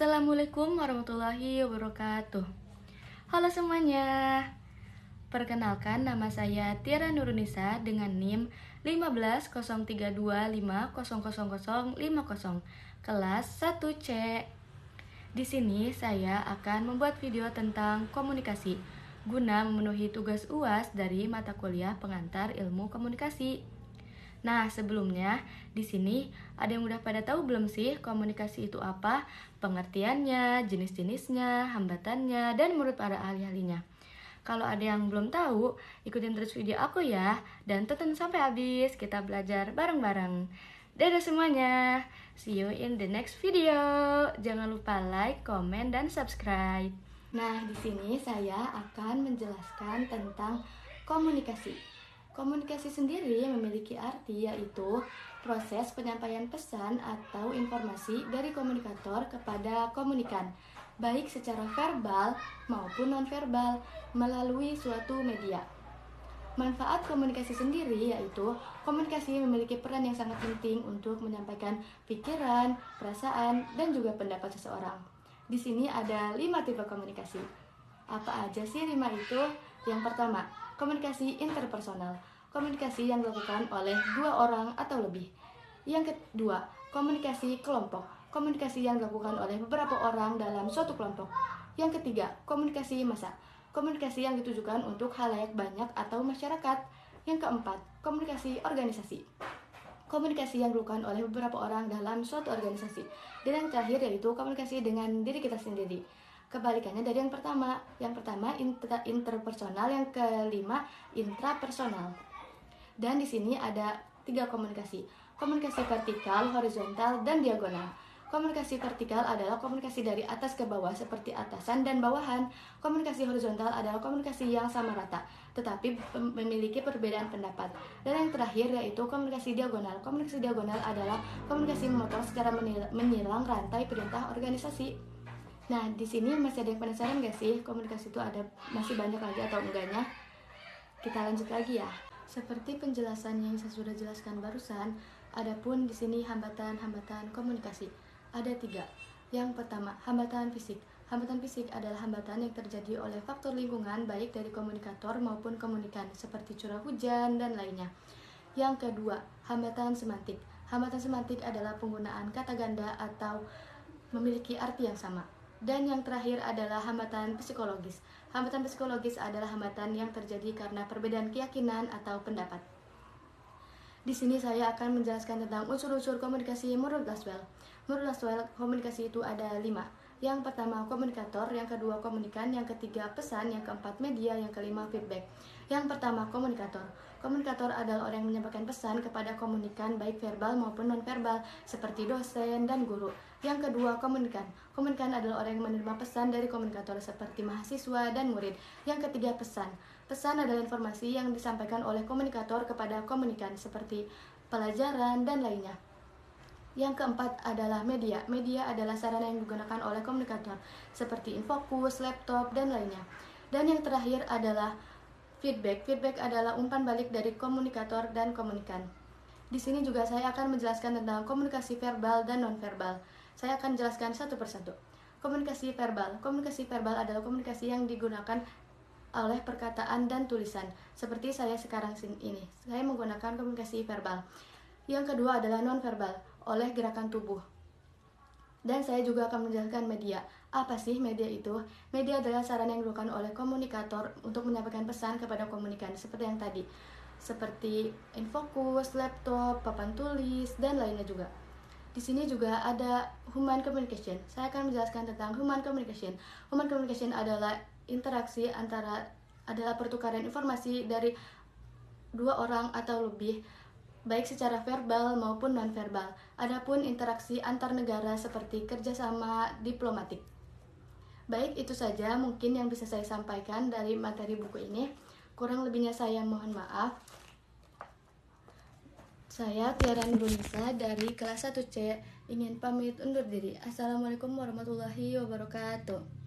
Assalamualaikum warahmatullahi wabarakatuh. Halo semuanya. Perkenalkan, nama saya Tiara Nurunisa dengan NIM 150325000050 kelas 1C. Di sini saya akan membuat video tentang komunikasi guna memenuhi tugas UAS dari mata kuliah pengantar ilmu komunikasi. Nah, sebelumnya di sini ada yang udah pada tahu belum sih komunikasi itu apa, pengertiannya, jenis-jenisnya, hambatannya, dan menurut para ahli-ahlinya. Kalau ada yang belum tahu, ikutin terus video aku ya, dan tonton sampai habis, kita belajar bareng-bareng. Dadah semuanya, see you in the next video. Jangan lupa like, comment, dan subscribe. Nah, di sini saya akan menjelaskan tentang komunikasi. Komunikasi sendiri memiliki arti yaitu proses penyampaian pesan atau informasi dari komunikator kepada komunikan, baik secara verbal maupun nonverbal melalui suatu media. Manfaat komunikasi sendiri yaitu komunikasi memiliki peran yang sangat penting untuk menyampaikan pikiran, perasaan, dan juga pendapat seseorang. Di sini ada 5 tipe komunikasi. Apa aja sih 5 itu? Yang pertama, komunikasi interpersonal, komunikasi yang dilakukan oleh 2 orang atau lebih. Yang kedua, komunikasi kelompok, komunikasi yang dilakukan oleh beberapa orang dalam suatu kelompok. Yang ketiga, komunikasi massa, komunikasi yang ditujukan untuk khalayak banyak atau masyarakat. Yang keempat, komunikasi organisasi, komunikasi yang dilakukan oleh beberapa orang dalam suatu organisasi. Dan yang terakhir yaitu komunikasi dengan diri kita sendiri. Kebalikannya dari yang pertama interpersonal, yang kelima intrapersonal. Dan di sini ada 3 komunikasi. Komunikasi vertikal, horizontal, dan diagonal. Komunikasi vertikal adalah komunikasi dari atas ke bawah seperti atasan dan bawahan. Komunikasi horizontal adalah komunikasi yang sama rata, tetapi memiliki perbedaan pendapat. Dan yang terakhir yaitu komunikasi diagonal. Komunikasi diagonal adalah komunikasi memotong secara menyilang rantai perintah organisasi. Nah, di sini masih ada yang penasaran gak sih komunikasi itu masih banyak lagi atau enggaknya? Kita lanjut lagi ya. Seperti penjelasan yang saya sudah jelaskan barusan, adapun di sini hambatan-hambatan komunikasi. Ada 3. Yang pertama, hambatan fisik. Hambatan fisik adalah hambatan yang terjadi oleh faktor lingkungan baik dari komunikator maupun komunikan seperti curah hujan dan lainnya. Yang kedua, hambatan semantik. Hambatan semantik adalah penggunaan kata ganda atau memiliki arti yang sama. Dan yang terakhir adalah hambatan psikologis. Hambatan psikologis adalah hambatan yang terjadi karena perbedaan keyakinan atau pendapat. Di sini saya akan menjelaskan tentang unsur-unsur komunikasi menurut Laswell. Menurut Laswell, komunikasi itu ada 5. Yang pertama komunikator, yang kedua komunikan, yang ketiga pesan, yang keempat media, yang kelima feedback. Yang pertama komunikator. Komunikator adalah orang yang menyampaikan pesan kepada komunikan baik verbal maupun nonverbal seperti dosen dan guru. Yang kedua komunikan. Komunikan adalah orang yang menerima pesan dari komunikator seperti mahasiswa dan murid. Yang ketiga pesan. Pesan adalah informasi yang disampaikan oleh komunikator kepada komunikan seperti pelajaran dan lainnya. Yang keempat adalah media. Media adalah sarana yang digunakan oleh komunikator seperti infokus, laptop, dan lainnya. Dan yang terakhir adalah feedback. Feedback adalah umpan balik dari komunikator dan komunikan. Di sini juga saya akan menjelaskan tentang komunikasi verbal dan nonverbal. Saya akan jelaskan satu persatu. Komunikasi verbal. Komunikasi verbal adalah komunikasi yang digunakan oleh perkataan dan tulisan. Seperti saya sekarang ini. Saya menggunakan komunikasi verbal. Yang kedua adalah nonverbal, oleh gerakan tubuh. Dan saya juga akan menjelaskan media. Apa sih media itu? Media adalah sarana yang digunakan oleh komunikator untuk menyampaikan pesan kepada komunikan, seperti yang tadi. Seperti infokus, laptop, papan tulis, dan lainnya juga. Di sini juga ada human communication. Saya akan menjelaskan tentang human communication. Human communication adalah interaksi adalah pertukaran informasi dari 2 orang atau lebih, baik secara verbal maupun nonverbal. Adapun interaksi antar negara seperti kerjasama diplomatik. Baik, itu saja mungkin yang bisa saya sampaikan dari materi buku ini. Kurang lebihnya saya mohon maaf. Saya Tiara Nurunisa dari kelas 1C ingin pamit undur diri. Assalamualaikum warahmatullahi wabarakatuh.